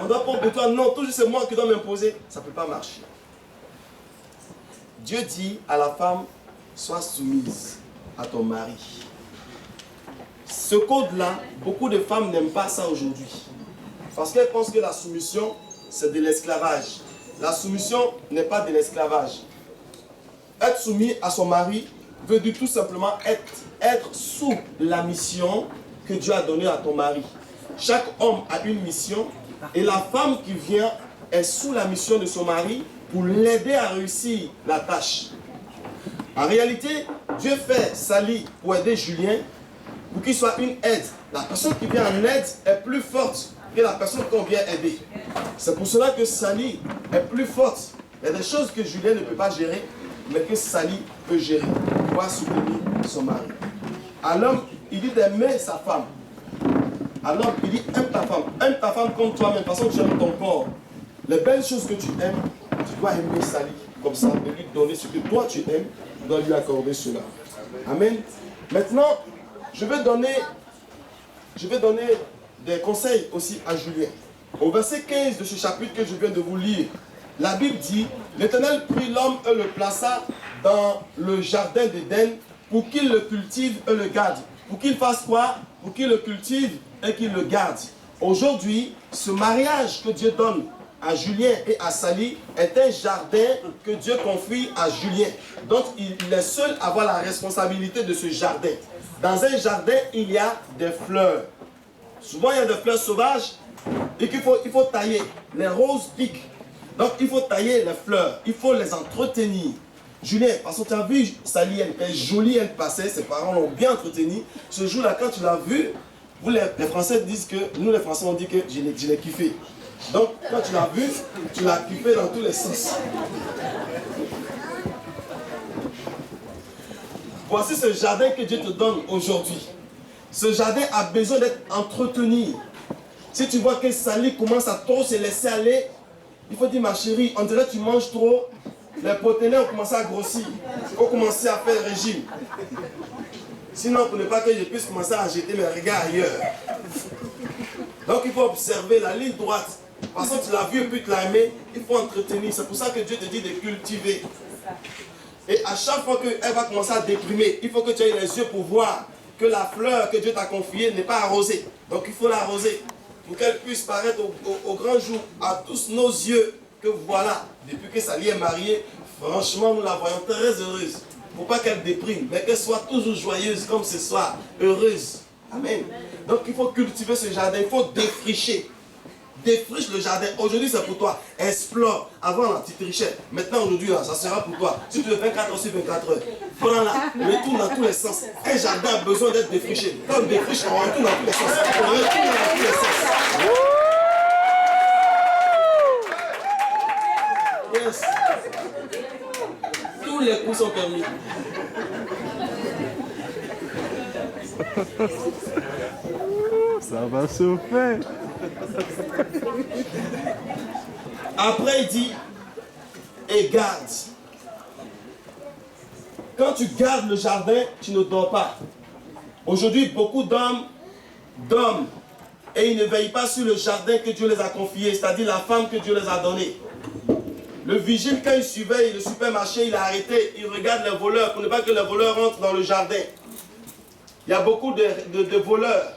On doit prendre de toi. Non, toujours c'est moi qui dois m'imposer. Ça ne peut pas marcher. Dieu dit à la femme, sois soumise à ton mari. Ce code-là, beaucoup de femmes n'aiment pas ça aujourd'hui. Parce qu'elles pensent que la soumission, c'est de l'esclavage. La soumission n'est pas de l'esclavage. Être soumis à son mari veut dire tout simplement être sous la mission que Dieu a donnée à ton mari. Chaque homme a une mission et la femme qui vient est sous la mission de son mari pour l'aider à réussir la tâche. En réalité, Dieu fait Sally pour aider Julien pour qu'il soit une aide. La personne qui vient en aide est plus forte que la personne qu'on vient aider. C'est pour cela que Sally est plus forte. Il y a des choses que Julien ne peut pas gérer, mais que Sally peut gérer pour pouvoir soutenir son mari. À l'homme, il dit d'aimer sa femme. À l'homme, il dit aime ta femme comme toi-même, de toute façon tu aimes ton corps. Les belles choses que tu aimes, tu dois aimer Sally comme ça, et lui donner ce que toi tu aimes, tu dois lui accorder cela. Amen. Maintenant, je vais donner des conseils aussi à Julien. Au verset 15 de ce chapitre que je viens de vous lire, la Bible dit, l'Éternel prit l'homme et le plaça dans le jardin d'Éden pour qu'il le cultive et le garde. Pour qu'il fasse quoi? Pour qu'il le cultive et qu'il le garde. Aujourd'hui, ce mariage que Dieu donne à Julien et à Sally est un jardin que Dieu confie à Julien. Donc, il est seul à avoir la responsabilité de ce jardin. Dans un jardin, il y a des fleurs. Souvent, il y a des fleurs sauvages et qu'il faut tailler. Les roses piquent. Donc, il faut tailler les fleurs. Il faut les entretenir. Julien, parce que tu as vu Sally, elle est jolie, elle passait, ses parents l'ont bien entretenue. Ce jour-là, quand tu l'as vue, vous les Français disent que, nous les Français on dit que je l'ai kiffé. Donc, quand tu l'as vu, tu l'as kiffé dans tous les sens. Voici ce jardin que Dieu te donne aujourd'hui. Ce jardin a besoin d'être entretenu. Si tu vois que Sally commence à trop se laisser aller, il faut dire, ma chérie, on dirait que tu manges trop. Les poténés ont commencé à grossir. Il faut commencer à faire le régime. Sinon, pour ne pas que je puisse commencer à jeter mes regards ailleurs. Donc, il faut observer la ligne droite. Parce que tu l'as vu et puis tu l'as aimé, il faut entretenir. C'est pour ça que Dieu te dit de cultiver. Et à chaque fois qu'elle va commencer à déprimer, il faut que tu aies les yeux pour voir que la fleur que Dieu t'a confiée n'est pas arrosée. Donc, il faut l'arroser pour qu'elle puisse paraître au grand jour à tous nos yeux que voilà, depuis que Sally est mariée, franchement, nous la voyons très heureuse. Pour pas qu'elle déprime, mais qu'elle soit toujours joyeuse comme ce soir, heureuse. Amen. Donc il faut cultiver ce jardin, il faut défricher. Défriche le jardin. Aujourd'hui c'est pour toi. Explore. Avant là, tu trichais. Maintenant aujourd'hui là, ça sera pour toi. Si tu veux 24 heures sur 24 heures, prends-la, retourne dans tous les sens. Un jardin a besoin d'être défriché. Quand on défriche, on retourne dans tous les sens. On retourne dans tous les sens. Yes. Tous les coups sont permis. Ça va se faire. Après, il dit, et garde. Quand tu gardes le jardin, tu ne dors pas. Aujourd'hui, beaucoup d'hommes dorment et ils ne veillent pas sur le jardin que Dieu les a confié, c'est-à-dire la femme que Dieu les a donnée. Le vigile, quand il surveille le supermarché, il a arrêté, il regarde les voleurs pour ne pas que les voleurs rentrent dans le jardin. Il y a beaucoup de voleurs.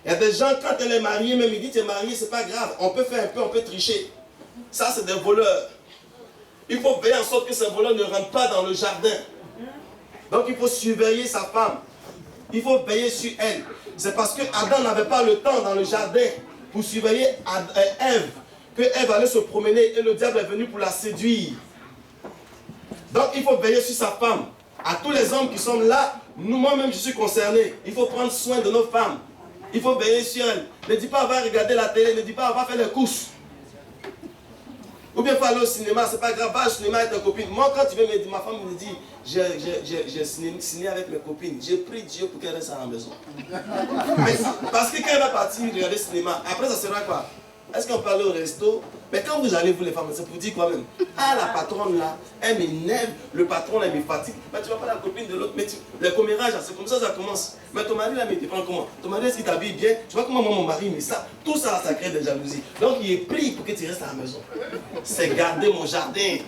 Il y a des gens, quand elle est mariée, même ils disent, tu es marié, c'est pas grave, on peut faire un peu, on peut tricher. Ça, c'est des voleurs. Il faut veiller en sorte que ces voleurs ne rentrent pas dans le jardin. Donc, il faut surveiller sa femme. Il faut veiller sur elle. C'est parce que Adam n'avait pas le temps dans le jardin pour surveiller Ève, que Ève allait se promener et le diable est venu pour la séduire. Donc, il faut veiller sur sa femme. À tous les hommes qui sont là, moi-même, je suis concerné. Il faut prendre soin de nos femmes. Il faut veiller sur elles. Ne dis pas, va regarder la télé. Ne dis pas, va faire les courses. Ou bien, faut aller au cinéma. C'est pas grave, va au cinéma avec tes copines. Moi, quand tu veux me dire, ma femme me dit, j'ai ciné avec mes copines. J'ai pris Dieu pour qu'elle reste à la maison. Mais, parce que quand elle va partir regarder le cinéma, après, ça sera quoi? Est-ce qu'on peut aller au resto? Mais quand vous allez, vous les femmes, c'est pour dire quoi même? Ah, la patronne là, elle m'énerve, le patron là, il me fatigue. Mais tu vas pas la copine de l'autre, mais les commérages, c'est comme ça commence. Mais ton mari là, mais il dépend comment? Ton mari, est-ce qu'il t'habille bien? Tu vois comment moi, mon mari, mais ça, tout ça, ça crée des jalousies. Donc il est pris pour que tu restes à la maison. C'est garder mon jardin.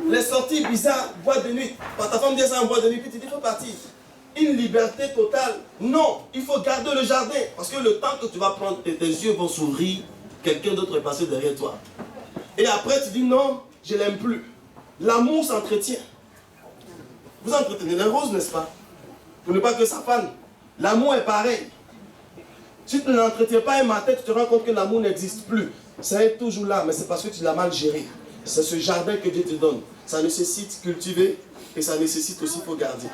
Les sorties bizarres, boîte de nuit. Quand ta femme dit ça en boîte de nuit, puis tu dis, il faut partir. Une liberté totale. Non, il faut garder le jardin. Parce que le temps que tu vas prendre, tes yeux vont s'ouvrir, quelqu'un d'autre est passé derrière toi. Et après, tu dis, non, je ne l'aime plus. L'amour s'entretient. Vous entretenez les roses, n'est-ce pas? Pour ne pas que ça fane. L'amour est pareil. Si tu ne l'entretiens pas un matin, tu te rends compte que l'amour n'existe plus. Ça est toujours là, mais c'est parce que tu l'as mal géré. C'est ce jardin que Dieu te donne. Ça nécessite cultiver et ça nécessite aussi pour garder.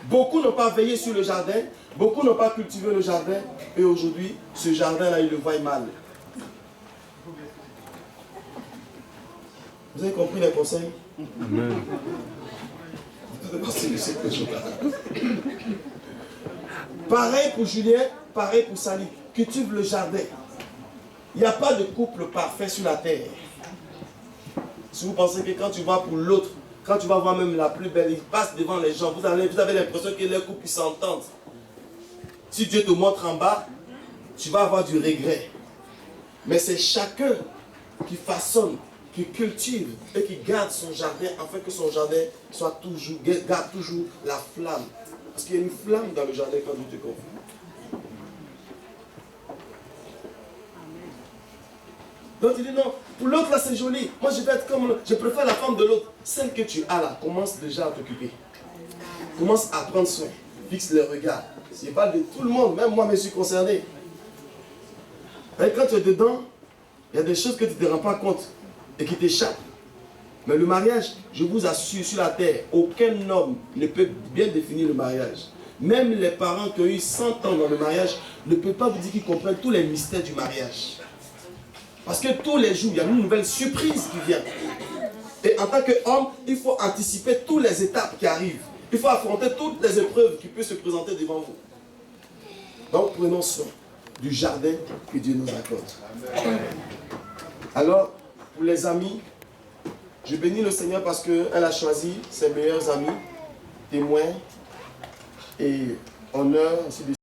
Beaucoup n'ont pas veillé sur le jardin, beaucoup n'ont pas cultivé le jardin, et aujourd'hui, ce jardin-là, ils le voient mal. Vous avez compris les conseils? Amen. Pareil pour Julien, pareil pour Sally. Cultive le jardin. Il n'y a pas de couple parfait sur la terre. Si vous pensez que quand tu vas pour l'autre, quand tu vas voir même la plus belle, il passe devant les gens, vous avez l'impression que les couples s'entendent. Si Dieu te montre en bas, tu vas avoir du regret. Mais c'est chacun qui façonne, qui cultive et qui garde son jardin afin que son jardin soit toujours, garde toujours la flamme. Parce qu'il y a une flamme dans le jardin quand Dieu te confie. Donc il dit non, pour l'autre là c'est joli, moi je vais être comme, je préfère la femme de l'autre. Celle que tu as là, commence déjà à t'occuper. Commence à prendre soin, fixe les regards. C'est pas de tout le monde, même moi je suis concerné. Et quand tu es dedans, il y a des choses que tu ne te rends pas compte et qui t'échappent. Mais le mariage, je vous assure, sur la terre, aucun homme ne peut bien définir le mariage. Même les parents qui ont eu 100 ans dans le mariage ne peuvent pas vous dire qu'ils comprennent tous les mystères du mariage. Parce que tous les jours, il y a une nouvelle surprise qui vient. Et en tant qu'homme, il faut anticiper toutes les étapes qui arrivent. Il faut affronter toutes les épreuves qui peuvent se présenter devant vous. Donc prenons soin du jardin que Dieu nous accorde. Amen. Alors, pour les amis, je bénis le Seigneur parce qu'elle a choisi ses meilleurs amis, témoins et honneur, ainsi de suite.